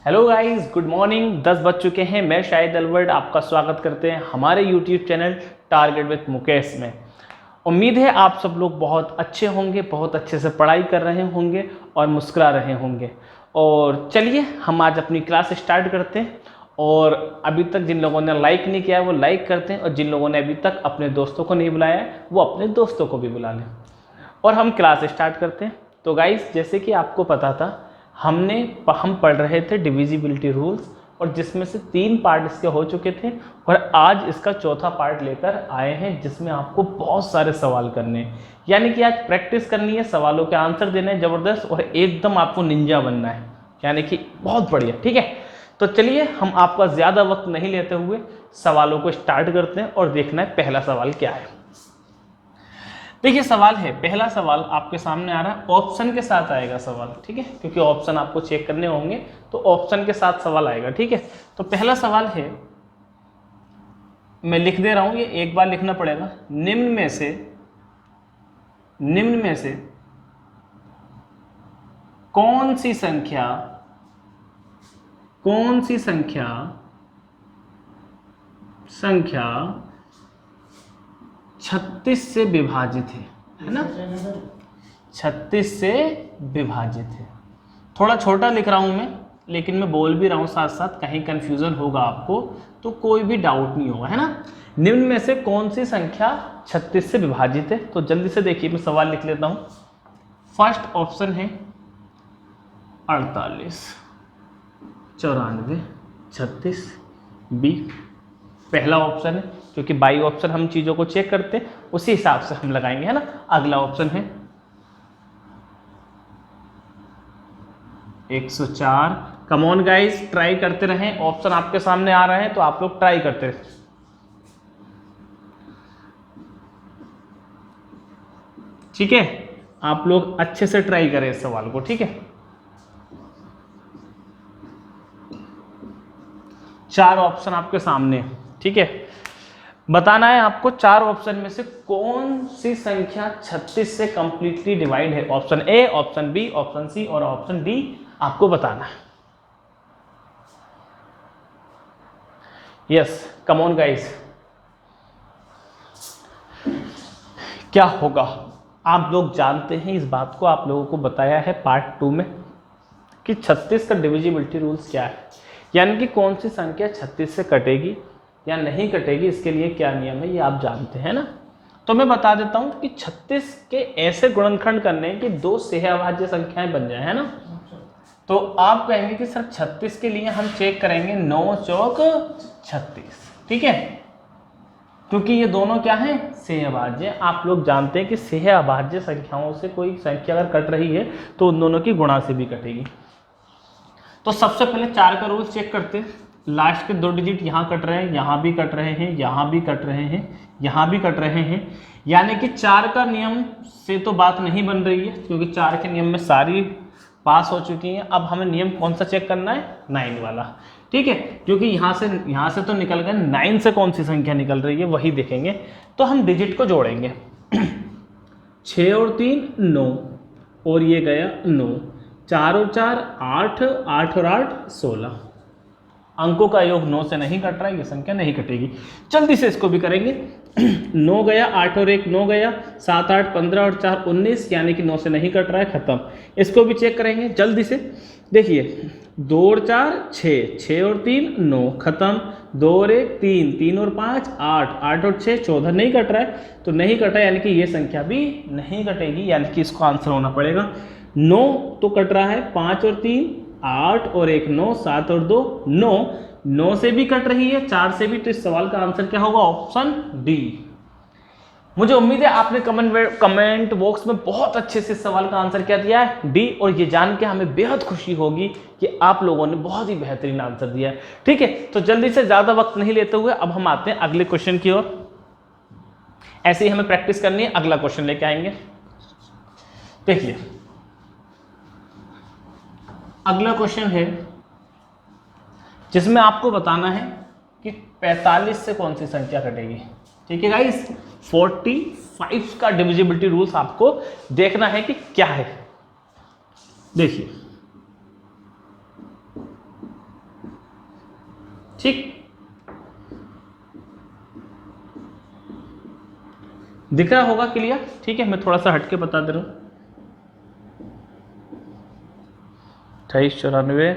Hello guys, good morning. 10 बज चुके हैं। मैं शाहिद अलवर्ड आपका स्वागत करते हैं हमारे YouTube channel target with Mukesh में। उम्मीद है आप सब लोग बहुत अच्छे होंगे, बहुत अच्छे से पढ़ाई कर रहे होंगे और मुस्कुरा रहे होंगे। और चलिए हम आज अपनी क्लास स्टार्ट करते हैं। और अभी तक जिन लोगों ने लाइक नहीं किया है वो लाइक करते हैं, और जिन लोगों ने अभी तक अपने दोस्तों को नहीं बुलाया है वो अपने दोस्तों को भी बुला लें और हम क्लास स्टार्ट करते हैं। तो गाइस, जैसे कि आपको पता था हम पढ़ रहे थे डिविजिबिलिटी रूल्स, और जिसमें से 3 पार्ट इसके हो चुके थे और आज इसका चौथा पार्ट लेकर आए हैं जिसमें आपको बहुत सारे सवाल करने हैं। यानी कि आज प्रैक्टिस करनी है, सवालों के आंसर देने हैं ज़बरदस्त, और एकदम आपको निंजा बनना है, यानी कि बहुत बढ़िया। ठीक है, तो चलिए हम आपका ज़्यादा वक्त नहीं लेते हुए सवालों को स्टार्ट करते हैं और देखना है पहला सवाल क्या है। देखिए सवाल है, पहला सवाल आपके सामने आ रहा है, ऑप्शन के साथ आएगा सवाल। ठीक है, क्योंकि ऑप्शन आपको चेक करने होंगे तो ऑप्शन के साथ सवाल आएगा। ठीक है, तो पहला सवाल है, मैं लिख दे रहा हूं, ये एक बार लिखना पड़ेगा। निम्न में से कौन सी संख्या 36 से विभाजित है ना? 36 से विभाजित है। थोड़ा छोटा लिख रहा हूं मैं, लेकिन मैं बोल भी रहा हूं साथ साथ, कहीं कंफ्यूजन होगा आपको तो कोई भी डाउट नहीं होगा, है ना? निम्न में से कौन सी संख्या 36 से विभाजित है? तो जल्दी से देखिए, मैं सवाल लिख लेता हूं। फर्स्ट ऑप्शन है 48, 94, 36 बी पहला ऑप्शन है, क्योंकि बाई ऑप्शन हम चीज़ों को चेक करते हैं उसी हिसाब से हम लगाएंगे, है ना? अगला ऑप्शन है 104। कम ऑन गाइस, ट्राई करते रहें। ऑप्शन आपके सामने आ रहे हैं तो आप लोग ट्राई करते रहें। ठीक है, आप लोग अच्छे से ट्राई करें इस सवाल को। ठीक है, 4 ऑप्शन आपके सामने। ठीक है, बताना है आपको 4 ऑप्शन में से कौन सी संख्या 36 से कंप्लीटली डिवाइड है। Option A, option B, option C और ऑप्शन डी आपको बताना है। यस, कम ऑन गाइस, क्या होगा? आप लोग जानते हैं इस बात को, आप लोगों को बताया है पार्ट 2 में कि 36 का डिविजिबिलिटी रूल्स क्या है, यानी कि कौन सी संख्या 36 से कटेगी या नहीं कटेगी, इसके लिए क्या नियम है ये आप जानते हैं ना? तो मैं बता देता हूं कि 36 के ऐसे गुणनखंड करने कि 2 सहअभाज्य संख्याएं बन जाए, है ना? तो आप कहेंगे कि सर 36 के लिए हम चेक करेंगे 9 चौक 36। ठीक है, क्योंकि ये दोनों क्या है, सहअभाज्य। आप लोग जानते हैं कि सहअभाज्य संख्याओं से कोई संख्या अगर कट रही है तो उन दोनों की गुणा से भी कटेगी। तो सबसे पहले 4 का रूल चेक करते हैं। लास्ट के 2 डिजिट यहाँ कट रहे हैं, यहाँ भी कट रहे हैं, यहाँ भी कट रहे हैं, यहाँ भी कट रहे हैं, यानी कि 4 का नियम से तो बात नहीं बन रही है, क्योंकि 4 के नियम में सारी पास हो चुकी हैं। अब हमें नियम कौन सा चेक करना है? 9 वाला। ठीक है, क्योंकि यहाँ से तो निकल गए, 9 से कौन सी संख्या निकल रही है वही देखेंगे। तो हम डिजिट को जोड़ेंगे 6 और 3 9, और ये गया 9, 4 और 4 8, 8 और 8 16। अंकों का योग 9 से नहीं कट रहा है, ये संख्या नहीं कटेगी। जल्दी से इसको भी करेंगे। 9 गया, 8 और 1 9 गया, 7 8 15 और 4 19, यानी कि 9 से नहीं कट रहा है, खत्म। इसको भी चेक करेंगे जल्दी से। देखिए 2 और 4 6, 6 और 3 9, खत्म। 2 और 1 3, 3 और 5 8, 8 और 6 14, नहीं कट रहा है, तो नहीं कटा, यानी कि ये संख्या भी नहीं कटेगी, यानी कि इसको आंसर होना पड़ेगा 9। तो कट रहा है 5 और 3 8 और 1 9, 7 और 2 9, 9 से भी कट रही है, 4 से भी। तो इस सवाल का आंसर क्या होगा? Option D. मुझे उम्मीद है आपने कमेंट बॉक्स में बहुत अच्छे से इस सवाल का आंसर क्या दिया है, डी। और ये जान के हमें बेहद खुशी होगी कि आप लोगों ने बहुत ही बेहतरीन आंसर दिया है। ठीक है, तो जल्दी से ज्यादा वक्त नहीं लेते हुए अब हम आते हैं अगले क्वेश्चन की ओर। ऐसे ही हमें प्रैक्टिस करनी है। अगला क्वेश्चन लेके आएंगे। देखिए अगला क्वेश्चन है जिसमें आपको बताना है कि 45 से कौन सी संख्या कटेगी। ठीक है गाइस, 45 का डिविजिबिलिटी रूल्स आपको देखना है कि क्या है। देखिए ठीक, दिख रहा होगा क्लियर? ठीक है, मैं थोड़ा सा हटके बता दे रहा हूँ। 2894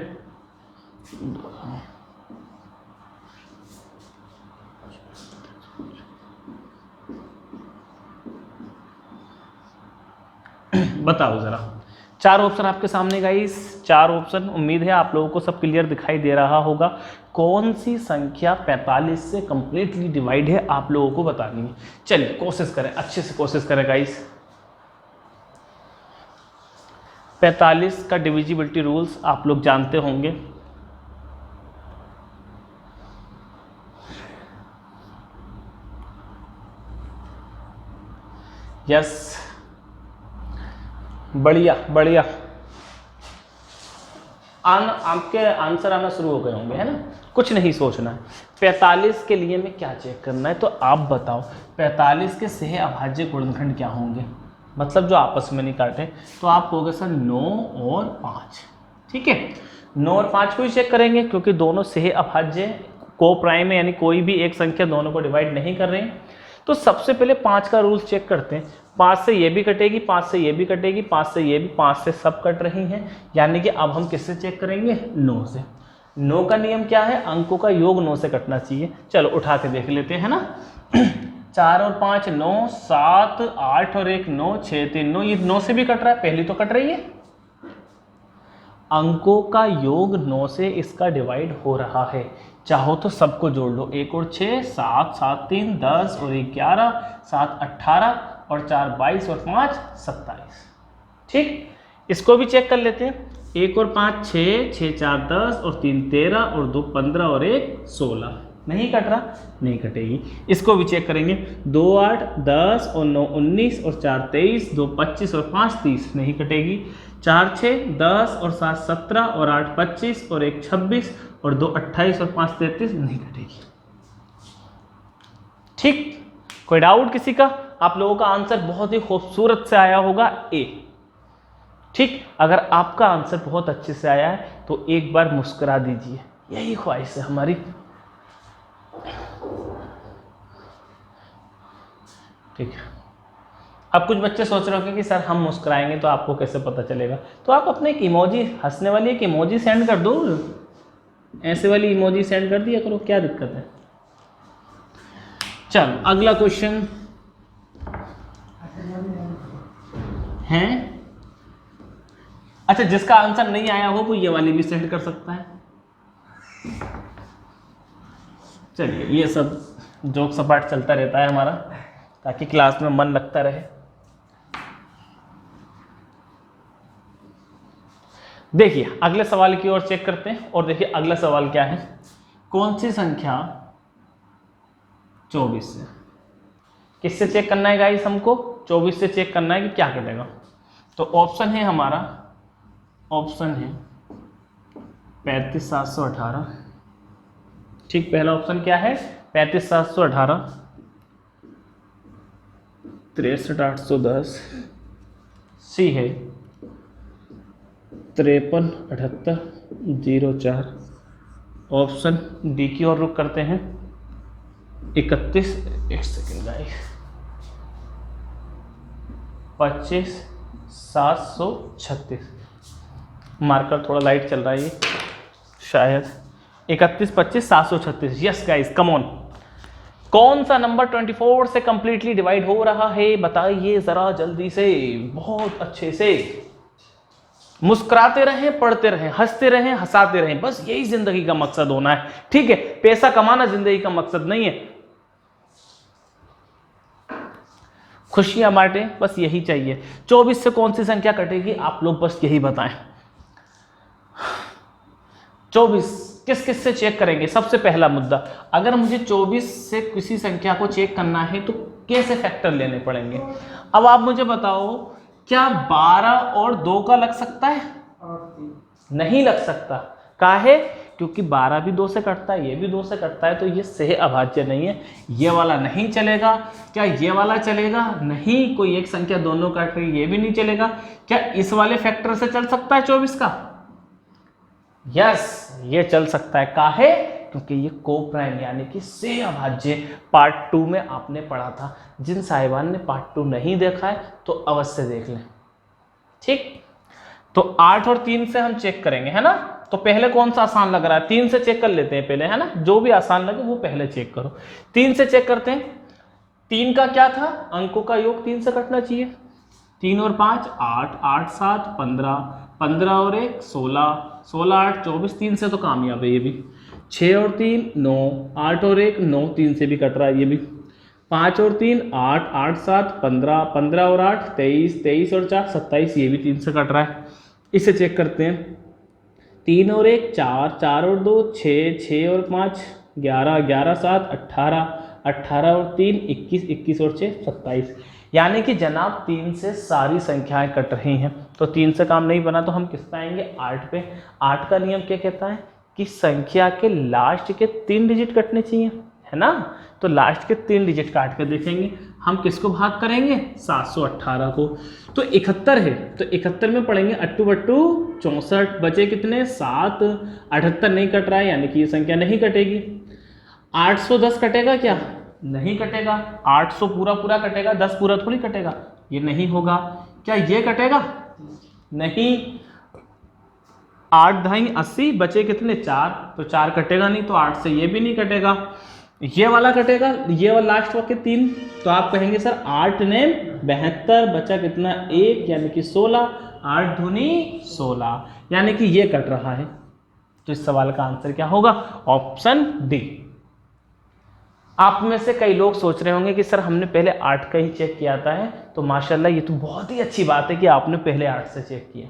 बताओ जरा। 4 ऑप्शन आपके सामने गाइस, 4 ऑप्शन। उम्मीद है आप लोगों को सब क्लियर दिखाई दे रहा होगा। कौन सी संख्या 45 से कंप्लीटली डिवाइड है आप लोगों को बतानी है। चलिए कोशिश करें, अच्छे से कोशिश करें गाइस। 45 का डिविजिबिलिटी रूल्स आप लोग जानते होंगे। यस, बढ़िया बढ़िया। आपके आंसर आना शुरू हो गए होंगे, है ना? कुछ नहीं सोचना है। 45 के लिए मैं क्या चेक करना है, तो आप बताओ 45 के सह अभाज्य गुणनखंड क्या होंगे, मतलब जो आपस में नहीं काटे। तो आप कहोगे सर 9 और 5। ठीक है, 9 और 5 को ही चेक करेंगे क्योंकि दोनों सह अभाज्य को प्राइम है, यानी कोई भी एक संख्या दोनों को डिवाइड नहीं कर रहे हैं। तो सबसे पहले 5 का रूल चेक करते हैं। 5 से ये भी कटेगी, 5 से ये भी कटेगी, 5 से ये भी, 5 से सब कट रही हैं, यानी कि अब हम किससे चेक करेंगे? 9 से। 9 का नियम क्या है? अंकों का योग 9 से कटना चाहिए। चलो उठा के देख लेते हैं ना। 4 और 5 9, 7 8 और 1 9, 6 3 9, ये 9 से भी कट रहा है, पहली तो कट रही है। अंकों का योग 9 से इसका डिवाइड हो रहा है। चाहो तो सबको जोड़ लो, 1 और 6 7, 7 3 10 और 1 11, 7 18 और 4 22 और 5 27। ठीक, इसको भी चेक कर लेते हैं। 1 और 5 6, 6 4 10 और 3 13 और 2 15 और 1 16। नहीं कट रहा, नहीं कटेगी। इसको भी चेक करेंगे। 2 8 10 और 9 19 और 4 23, 2 25 और 5 30। नहीं कटेगी। 4 6 10 और 7 17 और 8 25 और 1 26 और 2 28 और 5 33। नहीं कटेगी। ठीक, कोई डाउट किसी का? आप लोगों का आंसर बहुत ही खूबसूरत से आया होगा, ए। ठीक, अगर आपका आंसर बहुत अच्छे से आया है तो एक बार मुस्कुरा दीजिए, यही ख्वाहिश है हमारी। ठीक है, अब कुछ बच्चे सोच रहे होंगे कि सर हम मुस्कुराएंगे तो आपको कैसे पता चलेगा? तो आप अपने एक इमोजी, हंसने वाली एक इमोजी सेंड कर दो, ऐसे वाली इमोजी सेंड कर दिया करो, क्या दिक्कत है? चलो अगला क्वेश्चन है। अच्छा, जिसका आंसर नहीं आया हो वो ये वाली भी सेंड कर सकता है। चलिए, ये सब जोक सपाट चलता रहता है हमारा, ताकि क्लास में मन लगता रहे। देखिए अगले सवाल की ओर चेक करते हैं, और देखिए अगला सवाल क्या है। कौन सी संख्या 24 से, किससे चेक करना है गाइस? हमको 24 से चेक करना है कि क्या कटेगा। तो ऑप्शन है हमारा, ऑप्शन है 35718। ठीक, पहला ऑप्शन क्या है? 35718, 63810। सी है 537804। ऑप्शन डी की ओर रुख करते हैं। 31, एक सेकेंड गाइस, 25736। मार्कर थोड़ा लाइट चल रहा है ये, शायद 31 25 736। Yes guys, come on. कौन सा नंबर 24 से कंप्लीटली डिवाइड हो रहा है? बताइए जरा जल्दी से, बहुत अच्छे से। मुस्कुराते रहें, पढ़ते रहें, हंसते रहें, हंसाते रहें, बस यही जिंदगी का मकसद होना है। ठीक है, पैसा कमाना जिंदगी का मकसद नहीं है, खुशियां बांटें, बस यही चाहिए। 24 से कौन सी संख्या कटेगी? आप लोग बस यही बताएं। 24 किस किस से चेक करेंगे? सबसे पहला मुद्दा, अगर मुझे 24 से किसी संख्या को चेक करना है तो कैसे फैक्टर लेने पड़ेंगे? अब आप मुझे बताओ, क्या 12 और 2 का लग सकता है? नहीं लग सकता। काहे? क्योंकि 12 भी 2 से कटता है, ये भी 2 से कटता है, तो ये सह अभाज्य नहीं है। ये वाला नहीं चलेगा। क्या ये वाला चलेगा? नहीं, कोई एक संख्या दोनों काट रही, ये भी नहीं चलेगा। क्या इस वाले फैक्टर से चल सकता है 24 का? यस, ये चल सकता है। काहे? क्योंकि ये को प्राइम यानी कि से अभाज्य पार्ट 2 में आपने पढ़ा था। जिन साहिबान ने पार्ट 2 नहीं देखा है तो अवश्य देख लें। ठीक, तो 8 और 3 से हम चेक करेंगे, है ना। तो पहले कौन सा आसान लग रहा है, 3 से चेक कर लेते हैं पहले, है ना। जो भी आसान लगे वो पहले चेक करो। 3 से चेक करते हैं। 3 का क्या था, अंकों का योग 3 से कटना चाहिए। 3 और 5 8, 8 7 15, 15 और 1 16, 16 8 24, 3 से तो कामयाब है ये भी। 6 और 3 9, 8 और 1 9, 3 से भी कट रहा है ये भी। 5 और 3 8, 8 7 15, 15 और 8 23, 23 और 4 27, ये भी 3 से कट रहा है। इसे चेक करते हैं। 3 और 1 4, 4 और 2 6, 6 और 5 11, 11 7 18, 18 और 3 21, 21 और 6 27। यानी कि जनाब 3 से सारी संख्याएं कट रही हैं। तो 3 से काम नहीं बना तो हम किस पे आएंगे, 8 पे। 8 का नियम क्या कहता है कि संख्या के लास्ट के 3 डिजिट कटने चाहिए, है ना। तो लास्ट के 3 डिजिट काट कर देखेंगे हम किसको भाग करेंगे, 718 को। तो 71 है, तो 71 में पढ़ेंगे 8 बट्टू 64, बचे कितने 7, 78 नहीं कट रहा है यानी कि ये संख्या नहीं कटेगी। 810 कटेगा क्या, नहीं कटेगा। 800 पूरा पूरा कटेगा, 10 पूरा थोड़ी कटेगा, ये नहीं होगा। क्या ये कटेगा, नहीं। 8 ढाई 80, बचे कितने 4, तो 4 कटेगा नहीं, तो 8 से ये भी नहीं कटेगा। ये वाला कटेगा, ये वाला लास्ट वाक्य 3, तो आप कहेंगे सर 8 ने 72, बचा कितना 1 यानी कि 16, 8 दूनी 16 यानी कि ये कट रहा है। तो इस सवाल का आंसर क्या होगा, ऑप्शन डी। आप में से कई लोग सोच रहे होंगे कि सर हमने पहले 8 का ही चेक किया था है, तो माशाल्लाह ये तो बहुत ही अच्छी बात है कि आपने पहले 8 से चेक किया,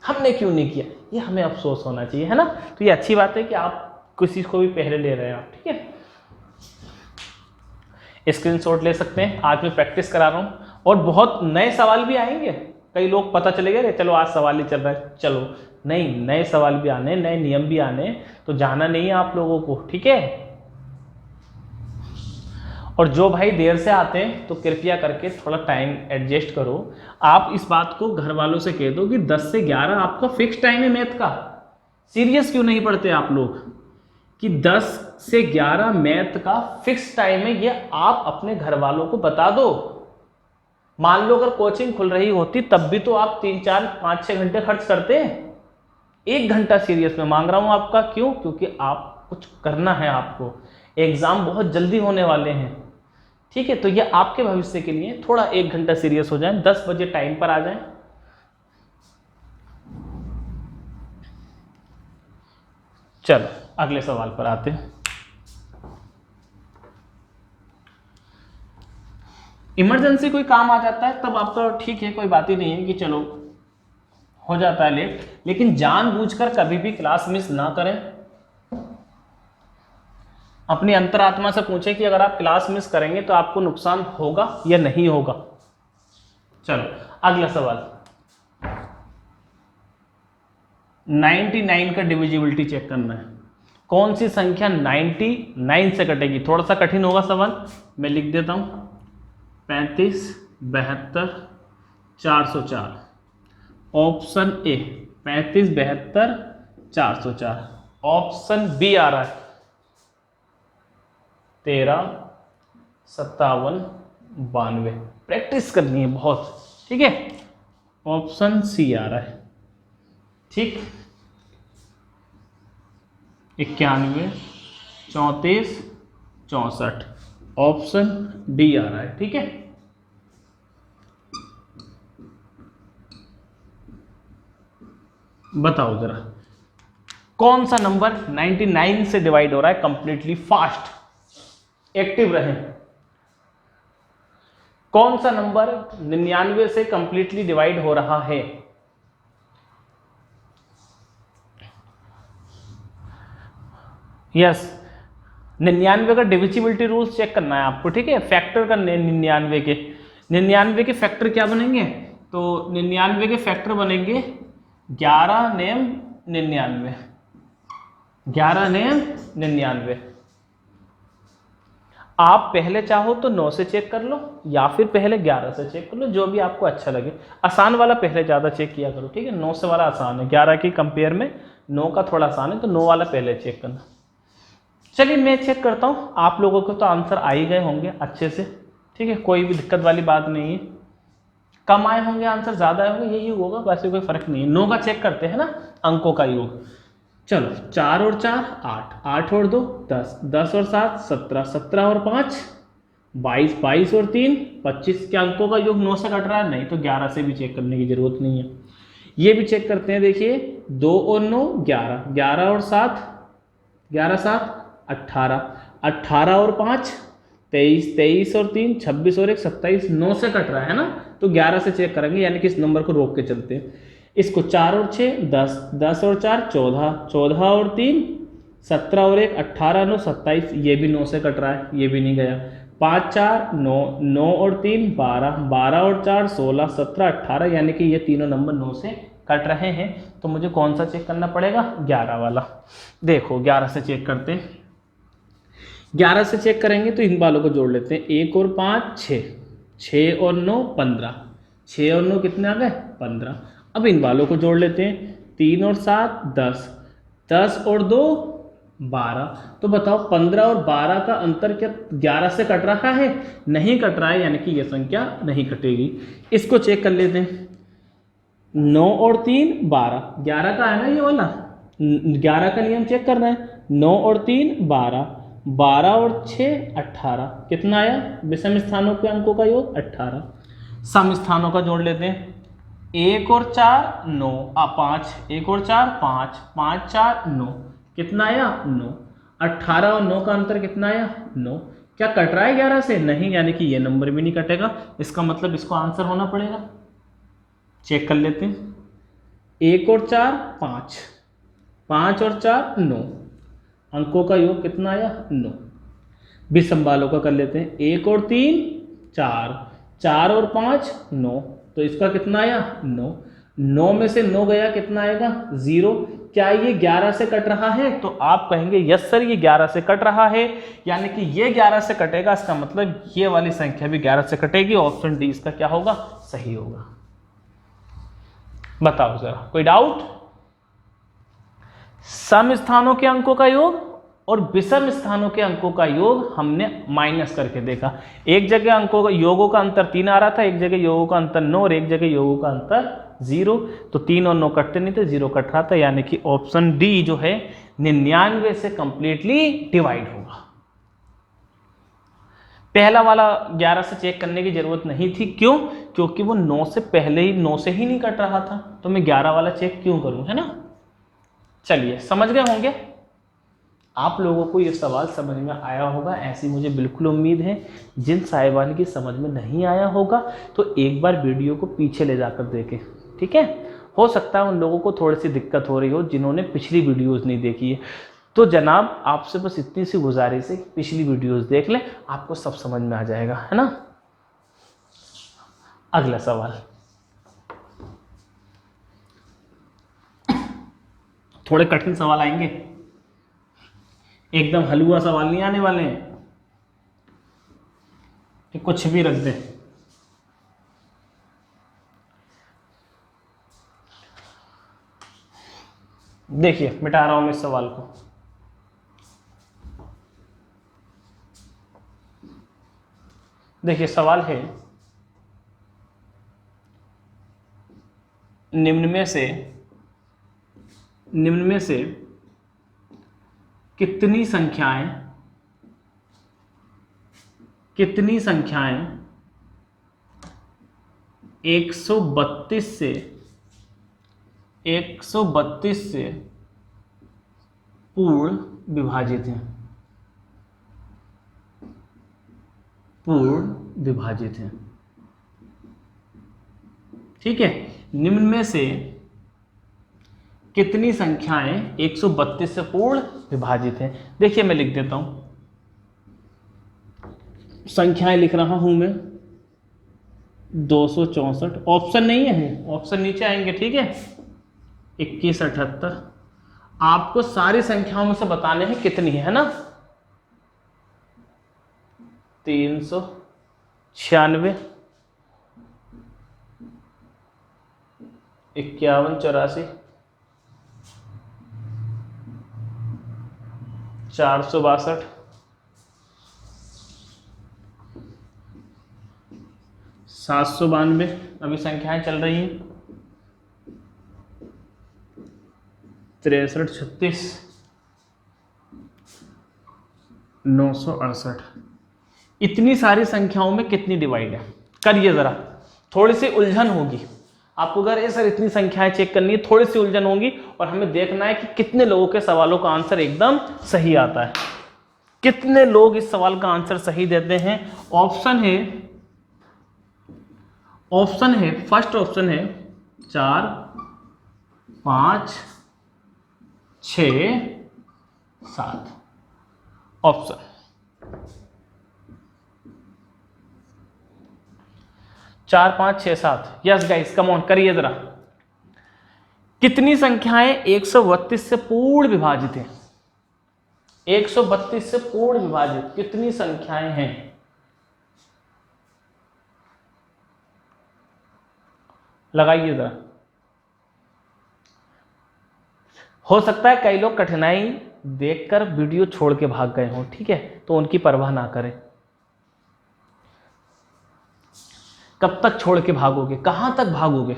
हमने क्यों नहीं किया, ये हमें अफसोस होना चाहिए, है ना। तो ये अच्छी बात है कि आप किसी को भी पहले ले रहे हैं आप, ठीक है। स्क्रीनशॉट ले सकते हैं, आज मैं प्रैक्टिस करा रहा हूँ और बहुत नए सवाल भी आएंगे। कई लोग पता चलेगा चलो आज सवाल ही चल रहा है, चलो नहीं, नए सवाल भी आने, नए नियम भी आने, तो जाना नहीं है आप लोगों को, ठीक है। और जो भाई देर से आते हैं तो कृपया करके थोड़ा टाइम एडजस्ट करो। आप इस बात को घर वालों से कह दो कि 10 से 11 आपका फिक्स टाइम है मैथ का। सीरियस क्यों नहीं पढ़ते आप लोग कि 10 से 11 मैथ का फिक्स टाइम है, ये आप अपने घर वालों को बता दो। मान लो अगर कोचिंग खुल रही होती तब भी तो आप 3 4 5 6 घंटे खर्च करते हैं। 1 घंटा सीरियस में मांग रहा हूं आपका, क्यों, क्योंकि आप कुछ करना है, आपको एग्जाम बहुत जल्दी होने वाले हैं, ठीक है। तो ये आपके भविष्य के लिए थोड़ा 1 घंटा सीरियस हो जाए, 10 बजे टाइम पर आ जाए। चलो अगले सवाल पर आते हैं। इमरजेंसी कोई काम आ जाता है तब आपका ठीक है, कोई बात ही नहीं है कि चलो हो जाता है लेट, लेकिन जानबूझकर कभी भी क्लास मिस ना करें। अपनी अंतरात्मा से पूछें कि अगर आप क्लास मिस करेंगे तो आपको नुकसान होगा या नहीं होगा। चलो अगला सवाल, 99 का डिविजिबिलिटी चेक करना है। कौन सी संख्या 99 से कटेगी, थोड़ा सा कठिन होगा सवाल, मैं लिख देता हूं। 35 72 404, ऑप्शन ए 35 72 404, ऑप्शन बी आ रहा है 13 57 92। प्रैक्टिस करनी है बहुत, ठीक है। ऑप्शन सी आ रहा है, ठीक। 91 34 64, ऑप्शन डी आ रहा है, ठीक है। बताओ जरा कौन सा नंबर 99 से डिवाइड हो रहा है कंप्लीटली फास्ट, एक्टिव रहे। कौन सा नंबर 99 से कंप्लीटली डिवाइड हो रहा है, यस 99 का डिविजिबिलिटी रूल्स चेक करना है आपको, ठीक है। फैक्टर करने 99 के फैक्टर क्या बनेंगे, तो 99 के फैक्टर बनेंगे 11 नेम 99, 11 नेम 99। आप पहले चाहो तो 9 से चेक कर लो या फिर पहले 11 से चेक कर लो, जो भी आपको अच्छा लगे। आसान वाला पहले ज़्यादा चेक किया करो, ठीक है। 9 से वाला आसान है, 11 की कंपेयर में 9 का थोड़ा आसान है, तो 9 वाला पहले चेक करना। चलिए मैं चेक करता हूँ, आप लोगों को तो आंसर आ ही गए होंगे अच्छे से, ठीक है, कोई भी दिक्कत वाली बात नहीं है। कम आए होंगे आंसर, ज़्यादा आए होंगे, यही होगा, वैसे कोई फर्क नहीं है। 9 का चेक करते हैं ना, अंकों का योग। चलो 4 और 4 8, 8 और 2 10, 10 और 7 17, 17 और 5 22, 22 और 3 25 के अंकों का योग 9 से कट रहा है, नहीं तो 11 से भी चेक करने की जरूरत नहीं है। ये भी चेक करते हैं, देखिए 2 और 9 11, 11 और 7 11 7 18, 18 और 5 23, 23 और 3 26 और 1 27, 9 से कट रहा है ना, तो 11 से चेक करेंगे, यानी कि इस नंबर को रोक के चलते हैं। इसको 4 और 6 10, 10 और 4 14, 14 और 3 17 और 1 18 9 27, ये भी 9 से कट रहा है, ये भी नहीं गया। 5 4 9, 9 और 3 12, 12 और 4 16 17 18, यानी कि ये तीनों नंबर 9 से कट रहे हैं। तो मुझे कौन सा चेक करना पड़ेगा? 11 वाला। देखो 11 से चेक करते हैं। 11 से चेक करेंगे तो इन वालों को जोड़ लेते हैं, 1 और 5 6, 6 और 9 15, 6 और 9 कितने आ गए? 15। अब इन वालों को जोड़ लेते हैं, 3 और 7 10, 10 और 2 12। तो बताओ 15 और 12 का अंतर क्या 11 से कट रहा है? नहीं कट रहा है, यानी कि यह संख्या नहीं कटेगी। इसको चेक कर लेते हैं, 9 और 3 12, 11 का है ना ये वाला, 11 का नियम चेक करना है। 9 और 3 12, 12 और 6 18, कितना आया? विषम स्थानों के अंकों का योग 18। सम स्थानों का जोड़ लेते हैं, 1 और 4 9 5, 1 और 4 5, 5 4 9, कितना आया? 9। 18 और 9 का अंतर कितना आया? 9। क्या कट रहा है 11 से? नहीं, यानी कि ये नंबर भी नहीं कटेगा। इसका मतलब इसको आंसर होना पड़ेगा। चेक कर लेते हैं, 1 और 4 5, 5 और 4 9, अंकों का योग कितना आया? 9। विषम वालों का कर लेते हैं, 1 और 3 4, 4 और 5 9, तो इसका कितना आया? 9। 9 में से 9 गया, कितना आएगा? 0। क्या ये 11 से कट रहा है? तो आप कहेंगे यस सर ये 11 से कट रहा है, यानी कि ये 11 से कटेगा, इसका मतलब ये वाली संख्या भी 11 से कटेगी। ऑप्शन डी इसका क्या होगा? सही होगा। बताओ जरा, कोई डाउट? सम स्थानों के अंकों का योग और विषम स्थानों के अंकों का योग हमने माइनस करके देखा। एक जगह अंकों का योगों का अंतर 3 आ रहा था, एक जगह योगों का अंतर 9 और एक जगह योगों का अंतर 0। तो 3 और 9 कटते नहीं थे, 0 कट रहा था, यानी कि ऑप्शन डी जो है 99 से कंप्लीटली डिवाइड होगा। पहला वाला 11 से चेक करने की जरूरत नहीं थी, क्यों? क्योंकि वो 9 से पहले ही 9 से ही नहीं कट रहा था, तो मैं 11 वाला चेक क्यों करूं, है ना। चलिए समझ गए होंगे आप लोगों को, ये सवाल समझ में आया होगा, ऐसी मुझे बिल्कुल उम्मीद है। जिन साहिबान की समझ में नहीं आया होगा तो एक बार वीडियो को पीछे ले जाकर देखें, ठीक है। हो सकता है उन लोगों को थोड़ी सी दिक्कत हो रही हो जिन्होंने पिछली वीडियोस नहीं देखी है। तो जनाब आपसे बस इतनी सी गुजारिश है, पिछली वीडियोस देख लें, आपको सब समझ में आ जाएगा, है ना। अगला सवाल, थोड़े कठिन सवाल आएंगे, एकदम हलवा सवाल नहीं आने वाले हैं कि कुछ भी रख दें। देखिए मिटा रहा हूं मैं इस सवाल को। देखिए सवाल है, निम्न में से कितनी संख्याएं 132 से पूर्ण विभाजित हैं, ठीक है। निम्न में से कितनी संख्याएं 132 से पूर्ण विभाजित हैं? देखिए मैं लिख देता हूं, संख्याएं लिख रहा हूं मैं 264, ऑप्शन नहीं है, ऑप्शन नीचे आएंगे, ठीक है। 21 78, आपको सारी संख्याओं में से बताने हैं कितनी है ना। 396, 51 84, 462, 792, अभी संख्याएं चल रही हैं, 63, 36, 968। इतनी सारी संख्याओं में कितनी डिवाइड है, करिए ज़रा, थोड़ी सी उलझन होगी आपको। अगर ये सर इतनी संख्याएं चेक करनी है, थोड़ी सी उलझन होगी और हमें देखना है कि कितने लोगों के सवालों का आंसर एकदम सही आता है, कितने लोग इस सवाल का आंसर सही देते हैं। ऑप्शन है फर्स्ट ऑप्शन है 4, 5, 6, 7 ऑप्शन। चार, 5, 6, 7। यस गाइस, कम ऑन करिए जरा। कितनी संख्याएं 132 से पूर्ण विभाजित हैं? 132 से पूर्ण विभाजित कितनी संख्याएं हैं? लगाइए जरा। हो सकता है कई लोग कठिनाई देखकर वीडियो छोड़ के भाग गए हों, ठीक है, तो उनकी परवाह ना करें। कब तक छोड़ के भागोगे, कहां तक भागोगे?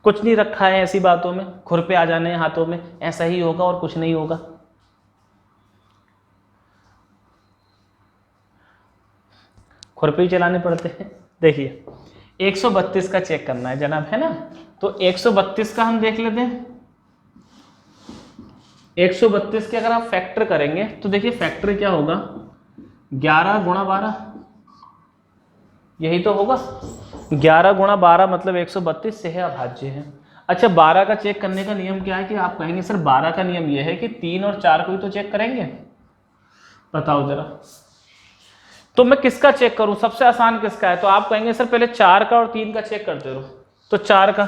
कुछ नहीं रखा है ऐसी बातों में, खुरपे आ जाने हैं हाथों में, ऐसा ही होगा और कुछ नहीं होगा। खुरपे ही चलाने पड़ते हैं। देखिए 132 का चेक करना है जनाब, है ना, तो 132 का हम देख लेते हैं। 132 के अगर आप फैक्टर करेंगे तो देखिए फैक्टर क्या होगा, 11 गुणा 12, यही तो होगा। 11 गुणा 12 मतलब 132 से है, अभाज्य है। अच्छा 12 का चेक करने का नियम क्या है कि आप कहेंगे सर 12 का नियम यह है कि 3 और 4 को ही तो चेक करेंगे, बताओ जरा। तो मैं किसका चेक करूं, सबसे आसान किसका है? तो आप कहेंगे सर पहले 4 का और 3 का चेक करते रहो। तो 4 का,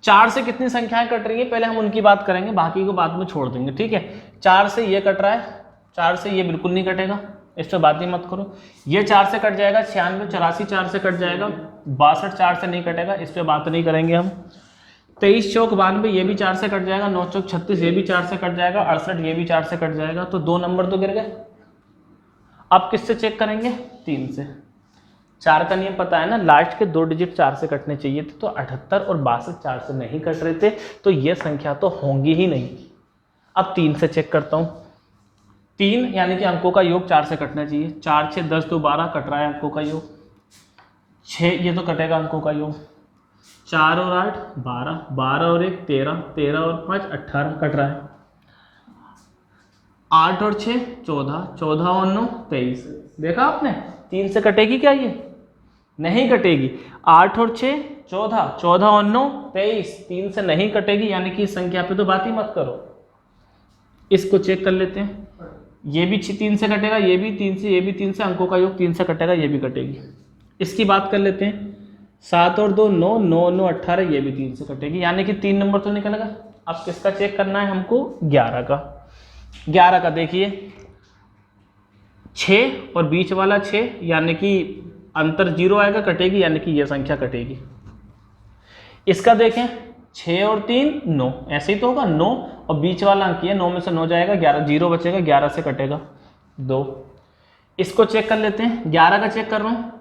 4 से कितनी संख्याएं कट रही है पहले हम उनकी बात करेंगे, बाकी को बाद में छोड़ देंगे, ठीक है। 4 से ये कट रहा है, 4 से ये बिल्कुल नहीं कटेगा, इस पर बात ही मत करो। ये 4 से कट जाएगा, 96, 84 4 से कट जाएगा, 62 4 से नहीं कटेगा, इस पर बात नहीं करेंगे हम। 23 चौक 92 ये भी 4 से कट जाएगा, 9 चौक 36 ये भी 4 से कट जाएगा, 68 ये भी 4 से कट जाएगा। तो 2 नंबर तो गिर गए। अब किससे चेक करेंगे? 3 से। 4 का नियम पता है ना, लास्ट के 2 डिजिट 4 से कटने चाहिए थे, तो 78 और 62 4 से नहीं कट रहे थे, तो ये संख्या तो होंगी ही नहीं। अब 3 से चेक करता हूँ। 3 यानी कि अंकों का योग 4 से कटना चाहिए। 4, 6, 10, 2, 12 कट रहा है अंकों का योग। 6 ये तो कटेगा अंकों का योग। 4 और 8 12, 12 और 1 13, 13 और 5 18 कट रहा है। 8 और 6 14, 14 और 9 23। देखा आपने, 3 से कटेगी क्या? ये नहीं कटेगी। 8 और 6 14, 14 और 9 23, 3 से नहीं कटेगी, यानी कि इस संख्या पे तो बात ही मत करो। इसको चेक कर लेते हैं। ये भी 3 से कटेगा, ये भी 3 से, ये भी 3 से, अंकों का योग 3 से कटेगा, ये भी कटेगी। इसकी बात कर लेते हैं। 7 और 2 9, 9 9 18, ये भी 3 से कटेगी, यानी कि 3 नंबर तो निकलेगा। अब किसका चेक करना है हमको? 11 का। 11 का देखिए 6 और बीच वाला 6, यानी कि अंतर 0 आएगा, कटेगी, यानी कि यह संख्या कटेगी। इसका देखें 6 और 3 9, ऐसे ही तो होगा। 9 और बीच वाला अंक ये 9 में से 9 जाएगा, 11 0 बचेगा, 11 से कटेगा 2। इसको चेक कर लेते हैं। 11 का चेक कर रहा हूँ।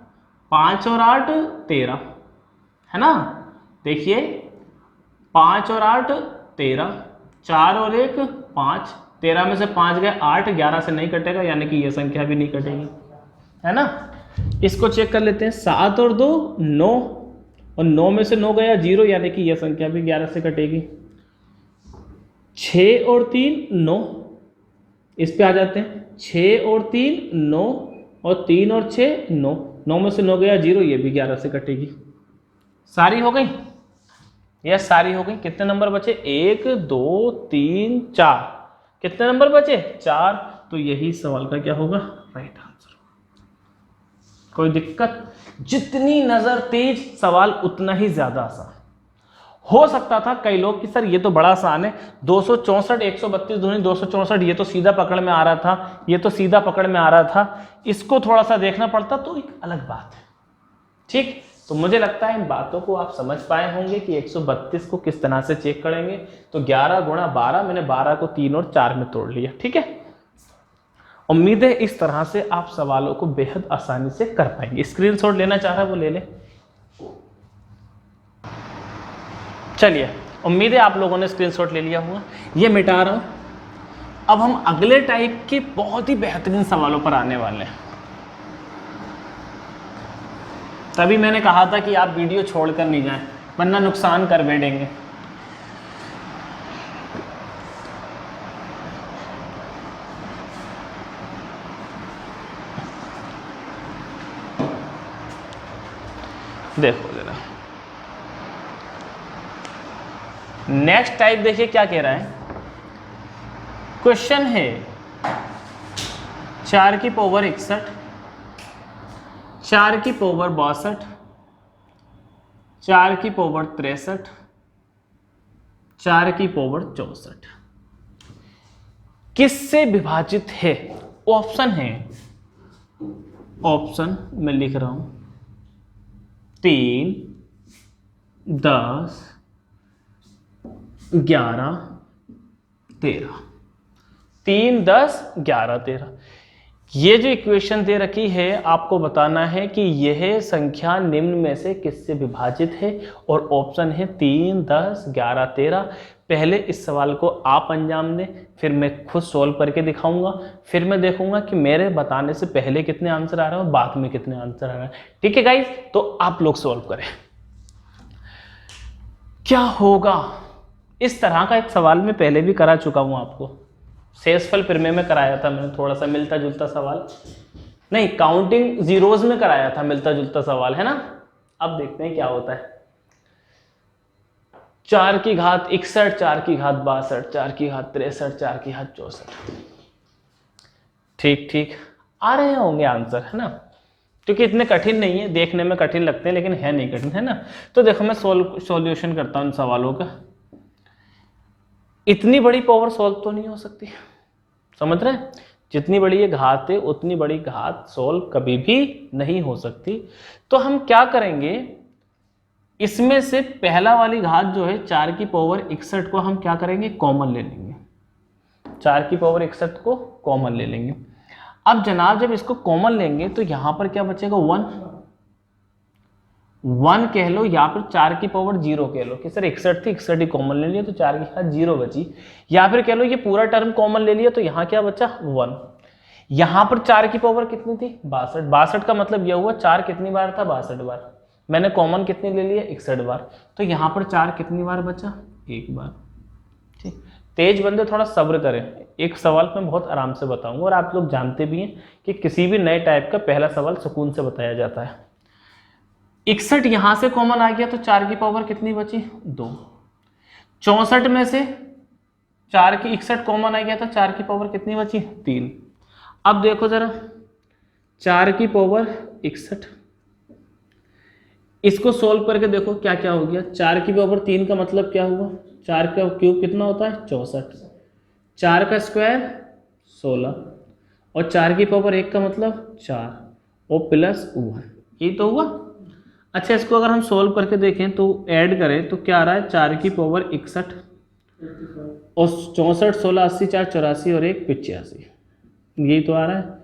5 और 8 13, है ना, देखिए 5 और 8 13, 4 और 1 5, 13 में से 5 गए 8, 11 से नहीं कटेगा, यानी कि यह संख्या भी नहीं कटेगी, है ना। इसको चेक कर लेते हैं। 7 और 2 9, और 9 में से 9 गया 0, यानी कि यह संख्या भी 11 से कटेगी। 6 और 3 9, इस पे आ जाते हैं। 6 और 3 9, और 3 और 6 9, 9 में से 9 गया 0, ये भी 11 से कटेगी। सारी हो गई? यस सारी हो गई। कितने नंबर बचे? 1 2 3 4। कितने नंबर बचे? 4। तो यही सवाल का क्या होगा? Right answer. कोई दिक्कत? जितनी नजर तेज सवाल उतना ही ज्यादा आसान। हो सकता था कई लोग कि सर ये तो बड़ा आसान है, 264 132 दूनी 264, ये तो सीधा पकड़ में आ रहा था, ये तो सीधा पकड़ में आ रहा था, इसको थोड़ा सा देखना पड़ता तो एक अलग बात है। ठीक, तो मुझे लगता है इन बातों को आप समझ पाए होंगे कि 132 को किस तरह से चेक करेंगे। तो 11 गुणा 12, मैंने 12 को 3 और 4 में तोड़ लिया। ठीक है, उम्मीद है इस तरह से आप सवालों को बेहद आसानी से कर पाएंगे। स्क्रीनशॉट लेना चाह रहा है वो ले ले। चलिए, उम्मीद है आप लोगों ने स्क्रीनशॉट ले लिया होगा। ये मिटा रहा हूं। अब हम अगले टाइप के बहुत ही बेहतरीन सवालों पर आने वाले हैं। तभी मैंने कहा था कि आप वीडियो छोड़कर नहीं जाएं, वरना नुकसान कर बैठेंगे। देखो जरा, नेक्स्ट टाइप देखिए क्या कह रहा है। क्वेश्चन है 4 की पावर 61, 4 की पावर 62, 4 की पावर 63, 4 की पावर 64 किससे विभाजित है? ऑप्शन है, ऑप्शन मैं लिख रहा हूं 3, 10, 11, 13। 3, 10, 11, 13। ये जो इक्वेशन दे रखी है, आपको बताना है कि यह संख्या निम्न में से किससे विभाजित है, और ऑप्शन है 3, 10, 11, 13। पहले इस सवाल को आप अंजाम दें, फिर मैं खुद सॉल्व करके दिखाऊंगा, फिर मैं देखूंगा कि मेरे बताने से पहले कितने आंसर आ रहे हैं और बाद में कितने आंसर आ रहे हैं। ठीक है गाइस, तो आप लोग सॉल्व करें। क्या होगा? इस तरह का एक सवाल मैं पहले भी करा चुका हूं आपको, शेषफल प्रमेय में कराया था मैंने, थोड़ा सा मिलता जुलता सवाल, नहीं काउंटिंग जीरोज में कराया था, मिलता जुलता सवाल है ना। अब देखते हैं क्या होता है। 4 की घात 61, 4 की घात 62, 4 की घात 63, 4 की घात 64। ठीक ठीक आ रहे होंगे आंसर, है ना, क्योंकि इतने कठिन नहीं है, देखने में कठिन लगते हैं लेकिन है नहीं कठिन, है ना। तो देखो मैं सॉल्यूशन करता हूं इन सवालों का। इतनी बड़ी पावर सॉल्व तो नहीं हो सकती, समझ रहे हैं? जितनी बड़ी ये घात है उतनी बड़ी घात सॉल्व कभी भी नहीं हो सकती। तो हम क्या करेंगे, इसमें से पहला वाली घात जो है 4 की पावर 61 को हम क्या करेंगे, कॉमन ले लेंगे। 4 की पावर 61 को कॉमन ले लेंगे। अब जनाब जब इसको कॉमन लेंगे तो यहां पर क्या बचेगा, 1 कह लो, या फिर 4 की पावर 0 कह लो कि सर 61 थी, 61 ही कॉमन ले लिया तो 4 की घात 0 बची, या फिर कह लो ये पूरा टर्म कॉमन ले लिया तो यहां क्या बचा, 1। यहां पर 4 की पावर कितनी थी, 62। 62 का मतलब यह हुआ 4 कितनी बार था, 62 बार। मैंने कॉमन कितनी ले लिया, 61 बार। तो यहां पर 4 कितनी बार बचा, 1 बार। ठीक, तेज बंदे थोड़ा सब्र करें, एक सवाल मैं बहुत आराम से बताऊंगा, और आप लोग जानते भी हैं कि किसी भी नए टाइप का पहला सवाल सुकून से बताया जाता है। 61 यहां से कॉमन आ गया तो 4 की पावर कितनी बची, 2। 64 में से 4 की 61 कॉमन आ गया तो 4 की पावर कितनी बची, 3। अब देखो जरा, 4 की पावर 61, इसको सोल्व करके देखो क्या क्या हो गया। 4 की पावर 3 का मतलब क्या हुआ, 4 का क्यूब कितना होता है, 64। 4 का स्क्वायर 16, और 4 की पावर 1 का मतलब 4 और प्लस 1, ये तो हुआ। अच्छा, इसको अगर हम सोल्व करके देखें तो ऐड करें तो क्या आ रहा है, 4 की पावर 61 और 64, 16, 80, 4, 84 और 1, 85, यही तो आ रहा है।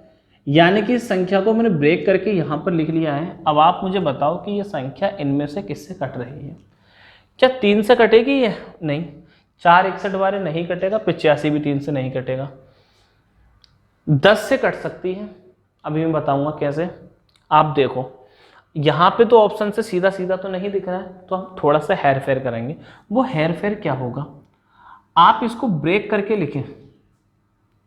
यानी कि इस संख्या को मैंने ब्रेक करके यहाँ पर लिख लिया है। अब आप मुझे बताओ कि ये संख्या इनमें से किससे कट रही है। क्या 3 से कटेगी ये, नहीं। 4 61 वाले नहीं कटेगा, 85 भी 3 से नहीं कटेगा। 10 से कट सकती है, अभी मैं बताऊंगा कैसे। आप देखो यहाँ पे तो ऑप्शन से सीधा सीधा तो नहीं दिख रहा है, तो हम थोड़ा सा हेर फेर करेंगे। वो हेर फेर क्या होगा, आप इसको ब्रेक करके लिखें,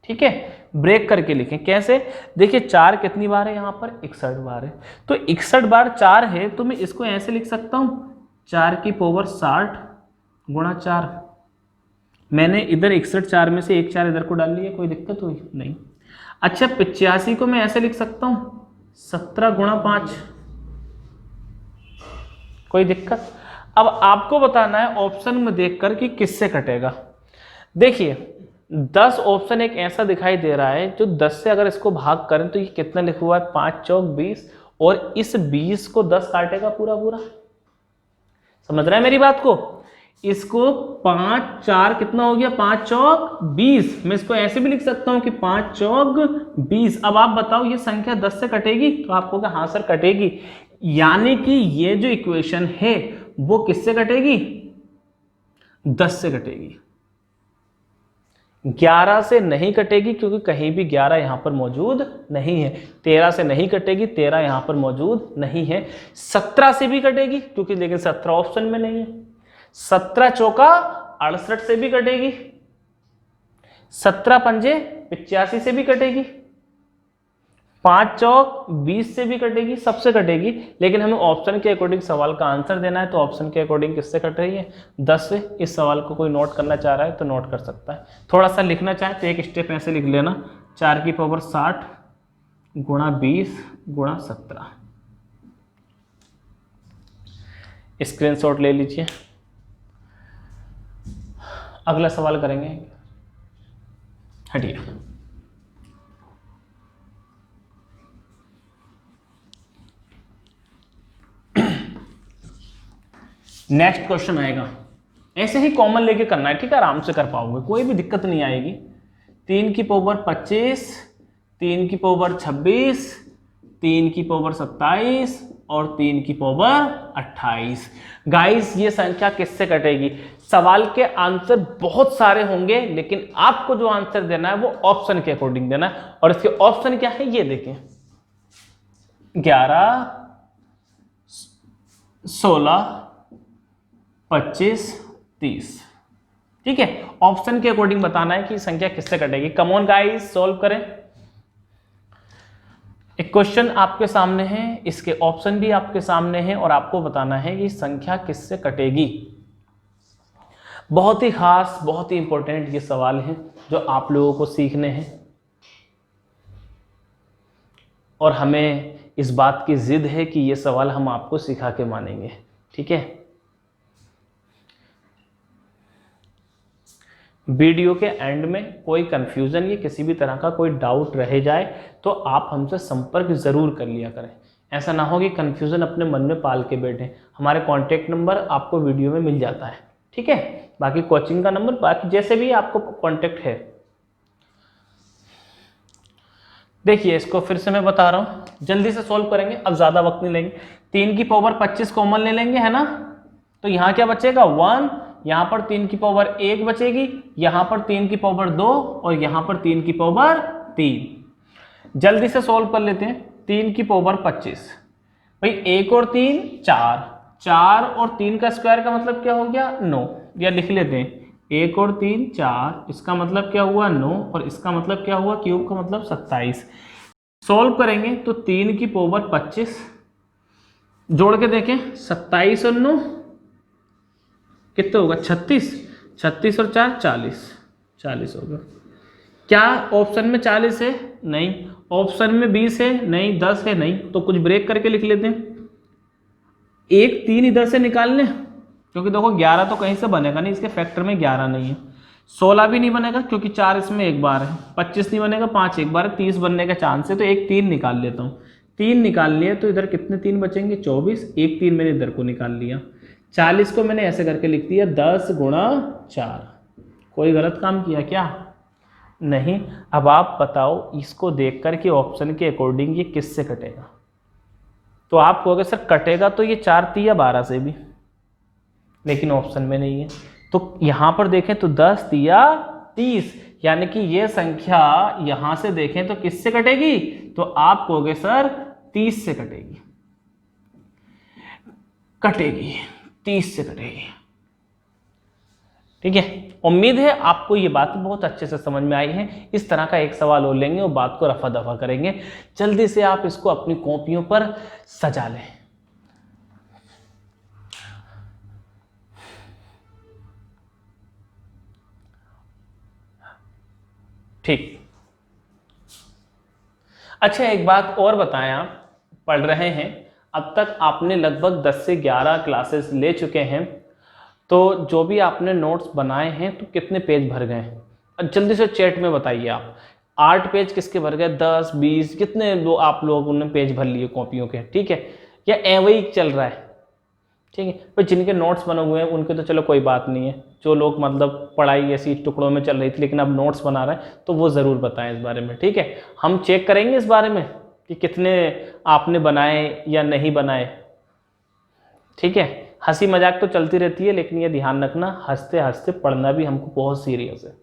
ठीक है, ब्रेक करके लिखें। कैसे, देखिए 4 कितनी बार है यहाँ पर, 61 बार है, तो 61 बार 4 है, तो मैं इसको ऐसे लिख सकता हूँ 4 की पावर 60 गुणा 4। मैंने इधर 61 4 में से एक 4 इधर को डाल लिया, कोई दिक्कत हुई नहीं। अच्छा, 85 को मैं ऐसे लिख सकता हूँ 17 गुणा 5, कोई दिक्कत। अब आपको बताना है ऑप्शन में देखकर कि किससे कटेगा। देखिए 10 ऑप्शन एक ऐसा दिखाई दे रहा है जो 10 से अगर इसको भाग करें तो ये कितना लिखा हुआ है, 5 चौक 20 और इस 20 को 10 काटेगा पूरा पूरा। समझ रहा है मेरी बात को? इसको 5 4 कितना हो गया, 5 चौक 20। मैं इसको ऐसे भी लिख सकता हूं कि 5 चौक 20। अब आप बताओ ये संख्या 10 से कटेगी? तो आपको कहा हाँ सर कटेगी। यानी कि ये जो इक्वेशन है वो किससे कटेगी? 10 से कटेगी। 11 से नहीं कटेगी क्योंकि कहीं भी 11 यहां पर मौजूद नहीं है। 13 से नहीं कटेगी, 13 यहां पर मौजूद नहीं है। 17 से भी कटेगी क्योंकि, लेकिन 17 ऑप्शन में नहीं है। 17 चौका 68 से भी कटेगी। 17 पंजे 85 से भी कटेगी। 5 चौक 20 से भी कटेगी, सबसे कटेगी। लेकिन हमें ऑप्शन के अकॉर्डिंग सवाल का आंसर देना है, तो ऑप्शन के अकॉर्डिंग किससे कट रही है? 10 से। इस सवाल को कोई नोट करना चाह रहा है तो नोट कर सकता है। थोड़ा सा लिखना चाहे तो एक स्टेप ऐसे लिख लेना, 4 की पावर 60 गुणा 20 गुणा 17। स्क्रीनशॉट ले लीजिए। अगला सवाल करेंगे, हटिए। नेक्स्ट क्वेश्चन आएगा, ऐसे ही कॉमन लेके करना है, ठीक है? आराम से कर पाओगे, कोई भी दिक्कत नहीं आएगी। 3 की पावर 25, 3 की पावर 26, 3 की पावर 27 और 3 की पावर 28। गाइस ये संख्या किससे कटेगी? सवाल के आंसर बहुत सारे होंगे, लेकिन आपको जो आंसर देना है वो ऑप्शन के अकॉर्डिंग देना है। और इसके ऑप्शन क्या है ये देखें, 11, 16, 25, 30। ठीक है, ऑप्शन के अकॉर्डिंग बताना है कि संख्या किससे कटेगी। कम ऑन गाइस, सॉल्व करें। एक क्वेश्चन आपके सामने है, इसके ऑप्शन भी आपके सामने हैं और आपको बताना है कि संख्या किससे कटेगी। बहुत ही खास, बहुत ही इंपॉर्टेंट ये सवाल हैं जो आप लोगों को सीखने हैं और हमें इस बात की जिद है कि ये सवाल हम आपको सिखा के मानेंगे। ठीक है, वीडियो के एंड में कोई कंफ्यूजन या किसी भी तरह का कोई डाउट रह जाए तो आप हमसे संपर्क जरूर कर लिया करें। ऐसा ना हो कि कंफ्यूजन अपने मन में पाल के बैठे। हमारे कॉन्टैक्ट नंबर आपको वीडियो में मिल जाता है, ठीक है? बाकी कोचिंग का नंबर, बाकी जैसे भी आपको कॉन्टैक्ट है। देखिए इसको फिर से मैं बता रहा हूँ, जल्दी से सॉल्व करेंगे, अब ज़्यादा वक्त नहीं लेंगे। 3 की पावर 25 कॉमन ले लेंगे, है ना? तो यहाँ क्या बचेगा? 1, यहाँ पर 3 की पावर 1 बचेगी, यहाँ पर 3 की पावर 2 और यहाँ पर 3 की पावर 3। जल्दी से सॉल्व कर लेते हैं। 3 की पावर 25, भाई 1 और 3 4, 4 और 3 का स्क्वायर का मतलब क्या हो गया? 9। या लिख लेते हैं 1 और 3 4, इसका मतलब क्या हुआ? 9, और इसका मतलब क्या हुआ? क्यूब का मतलब 27। सॉल्व करेंगे तो 3 की पावर 25 जोड़ के देखें, 27 और 9 कितना होगा? 36। 36 और 4 40, 40 होगा। क्या ऑप्शन में 40 है? नहीं। ऑप्शन में 20 है? नहीं। 10 है? नहीं। तो कुछ ब्रेक करके लिख लेते हैं। 1 3 इधर से निकाल लें, क्योंकि देखो 11 तो कहीं से बनेगा नहीं, इसके फैक्टर में 11 नहीं है। 16 भी नहीं बनेगा क्योंकि 4 इसमें एक बार है। 25 नहीं बनेगा, 5 एक बार है। 30 बनने का चांस है, तो एक 3 निकाल लेता हूँ। 3 निकाल लिए तो इधर कितने 3 बचेंगे? 24। एक 3 मैंने इधर को निकाल लिया। 40 को मैंने ऐसे करके लिख दिया 10 गुणा 4। कोई गलत काम किया क्या? नहीं। अब आप बताओ इसको देख कर के ऑप्शन के अकॉर्डिंग ये किससे कटेगा? तो आप कहोगे सर कटेगा तो ये 4 3 या 12 से भी, लेकिन ऑप्शन में नहीं है। तो यहां पर देखें तो 10 3 30, यानी कि ये संख्या यहां से देखें तो किससे कटेगी? तो आप कहोगे सर 30 से कटेगी, 30 से कटेगी। ठीक है, उम्मीद है आपको ये बात बहुत अच्छे से समझ में आई है। इस तरह का एक सवाल और लेंगे और बात को रफा दफा करेंगे। जल्दी से आप इसको अपनी कॉपियों पर सजा लें। ठीक, अच्छा एक बात और बताएं, आप पढ़ रहे हैं, अब तक आपने लगभग 10 से 11 क्लासेस ले चुके हैं, तो जो भी आपने नोट्स बनाए हैं तो कितने पेज भर गए हैं? जल्दी से चैट में बताइए आप। 8 पेज किसके भर गए, 10 20 कितने आप लोगों ने पेज भर लिए कॉपियों के, ठीक है, या एवं चल रहा है, ठीक है। पर जिनके नोट्स बने हुए हैं उनके तो चलो कोई बात नहीं है, जो लोग मतलब पढ़ाई ऐसी टुकड़ों में चल रही थी लेकिन अब नोट्स बना रहे हैं तो वो ज़रूर बताएं इस बारे में, ठीक है। हम चेक करेंगे इस बारे में कि कितने आपने बनाए या नहीं बनाए, ठीक है। हंसी मजाक तो चलती रहती है लेकिन ये ध्यान रखना, हंसते हंसते पढ़ना भी हमको बहुत सीरियस है,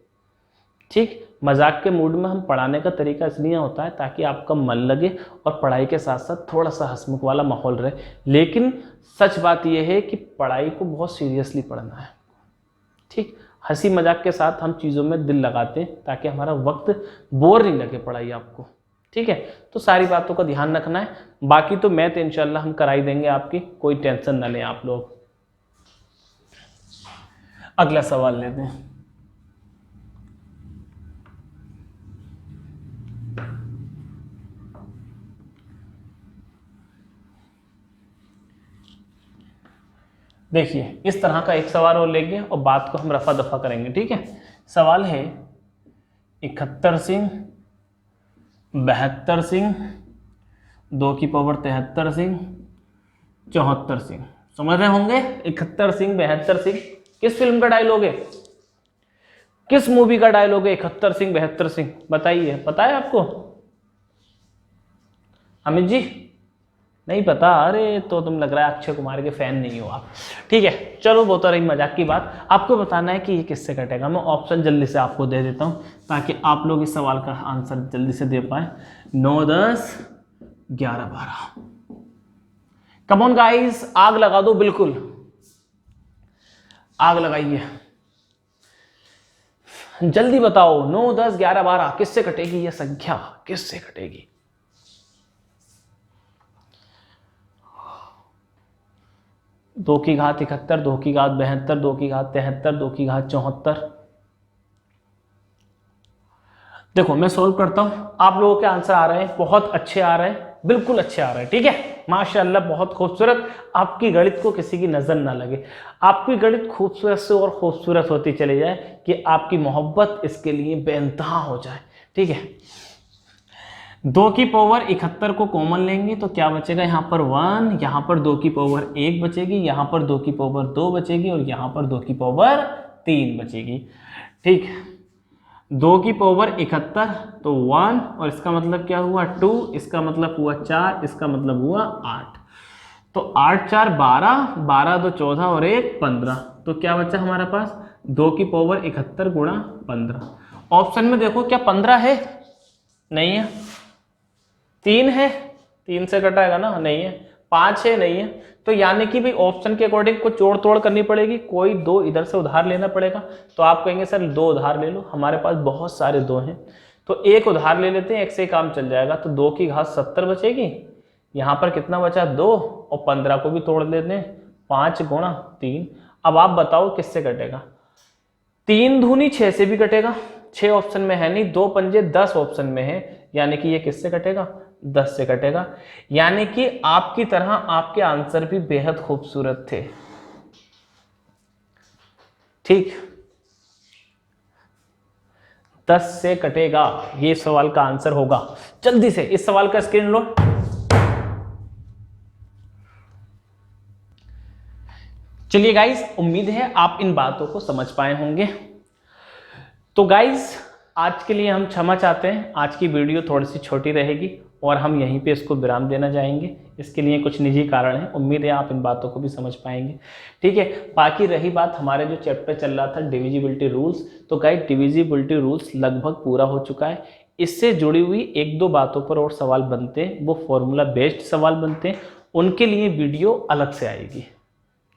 ठीक। मजाक के मूड में हम पढ़ाने का तरीका इसलिए होता है ताकि आपका मन लगे और पढ़ाई के साथ साथ थोड़ा सा हंसमुख वाला माहौल रहे, लेकिन सच बात यह है कि पढ़ाई को बहुत सीरियसली पढ़ना है, ठीक। हंसी मजाक के साथ हम चीज़ों में दिल लगाते हैं ताकि हमारा वक्त बोर नहीं लगे पढ़ाई आपको, ठीक है। तो सारी बातों का ध्यान रखना है, बाकी तो मैथ इंशाल्लाह हम कराई देंगे आपकी, कोई टेंशन ना लें आप लोग। अगला सवाल लेते हैं। देखिए इस तरह का एक सवाल और लेंगे और बात को हम रफा दफा करेंगे, ठीक है। सवाल है 71 सिंह, 72 सिंह, 2 की पावर 73 सिंह, 74 सिंह। समझ रहे होंगे 71 सिंह 72 सिंह किस फिल्म का डायलॉग है, किस मूवी का डायलॉग है 71 सिंह 72 सिंह, बताइए, पता है आपको अमित जी? नहीं पता, अरे तो तुम लग रहा है अक्षय कुमार के फैन नहीं हो आप, ठीक है। चलो वो तो रही मजाक की बात, आपको बताना है कि ये किससे कटेगा। मैं ऑप्शन जल्दी से आपको दे देता हूँ ताकि आप लोग इस सवाल का आंसर जल्दी से दे पाए। 9 10 11 12। कम ऑन गाइस, आग लगा दो, बिल्कुल आग लगाइए, जल्दी बताओ 9 10 11 12 किससे कटेगी ये संख्या, किससे कटेगी? 2 की घात 71, 2 की घात 72, 2 की घात 73, 2 की घात 74। देखो मैं सोल्व करता हूं, आप लोगों के आंसर आ रहे हैं, बहुत अच्छे आ रहे हैं, बिल्कुल अच्छे आ रहे हैं, ठीक है, माशाल्लाह बहुत खूबसूरत। आपकी गणित को किसी की नजर ना लगे, आपकी गणित खूबसूरत से और खूबसूरत होती चली जाए कि आपकी मोहब्बत इसके लिए बेइंतहा हो जाए, ठीक है। 2 की पावर 71 को कॉमन लेंगे तो क्या बचेगा, यहाँ पर 1, यहाँ पर 2 की पावर 1 बचेगी, यहाँ पर 2 की पावर 2 बचेगी और यहाँ पर 2 की पावर 3 बचेगी, ठीक। 2 की पावर 71 तो 1 और इसका मतलब क्या हुआ 2, इसका मतलब हुआ 4, इसका मतलब हुआ 8, तो 8 4 12, 12 2 14 और 1 15, तो क्या बचा हमारे पास 2 की पावर 71 गुणा 15। ऑप्शन में देखो क्या 15 है, नहीं है, 3 है, 3 से कटाएगा ना, नहीं है, 5 है, नहीं है, तो यानी कि भाई ऑप्शन के अकॉर्डिंग कुछ जोड़ तोड़ करनी पड़ेगी, कोई 2 इधर से उधार लेना पड़ेगा। तो आप कहेंगे सर 2 उधार ले लो, हमारे पास बहुत सारे 2 हैं तो 1 उधार ले लेते हैं, 1 से काम चल जाएगा, तो 2 की घात 70 बचेगी, यहाँ पर कितना बचा 2 और 15 को भी तोड़ लेते हैं, 5 गुणा 3। अब आप बताओ किससे कटेगा, 3 दूनी 6 से भी कटेगा, 6 ऑप्शन में है नहीं, 2 पंजे 10 ऑप्शन में है, यानी कि ये किससे कटेगा 10 से कटेगा। यानी कि आपकी तरह आपके आंसर भी बेहद खूबसूरत थे, ठीक, 10 से कटेगा, ये सवाल का आंसर होगा। जल्दी से इस सवाल का स्क्रीन लो। चलिए गाइस, उम्मीद है आप इन बातों को समझ पाए होंगे। तो गाइस आज के लिए हम क्षमा चाहते हैं, आज की वीडियो थोड़ी सी छोटी रहेगी और हम यहीं पे इसको विराम देना चाहेंगे, इसके लिए कुछ निजी कारण है, उम्मीद है आप इन बातों को भी समझ पाएंगे, ठीक है। बाकी रही बात हमारे जो चैप्टर चल रहा था डिविजिबिलिटी रूल्स, तो गाइस डिविजिबिलिटी रूल्स लगभग पूरा हो चुका है, इससे जुड़ी हुई 1-2 बातों पर और सवाल बनते हैं, वो फॉर्मूला बेस्ड सवाल बनते हैं, उनके लिए वीडियो अलग से आएगी,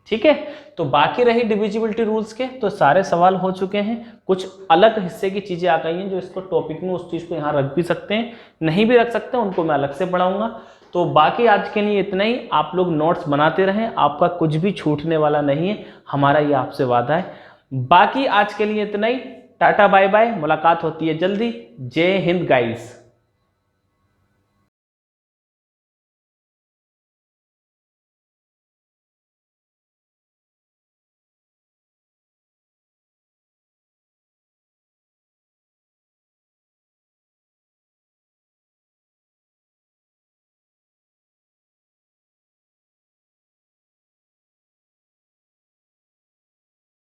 ठीक है। तो बाकी रही डिविजिबिलिटी रूल्स के तो सारे सवाल हो चुके हैं, कुछ अलग हिस्से की चीजें आ गई हैं जो इसको टॉपिक में उस चीज को यहाँ रख भी सकते हैं, नहीं भी रख सकते, उनको मैं अलग से पढ़ाऊंगा। तो बाकी आज के लिए इतना ही, आप लोग नोट्स बनाते रहें, आपका कुछ भी छूटने वाला नहीं है, हमारा ये आपसे वादा है। बाकी आज के लिए इतना ही, टाटा बाय बाय, मुलाकात होती है जल्दी। जय हिंद गाइस।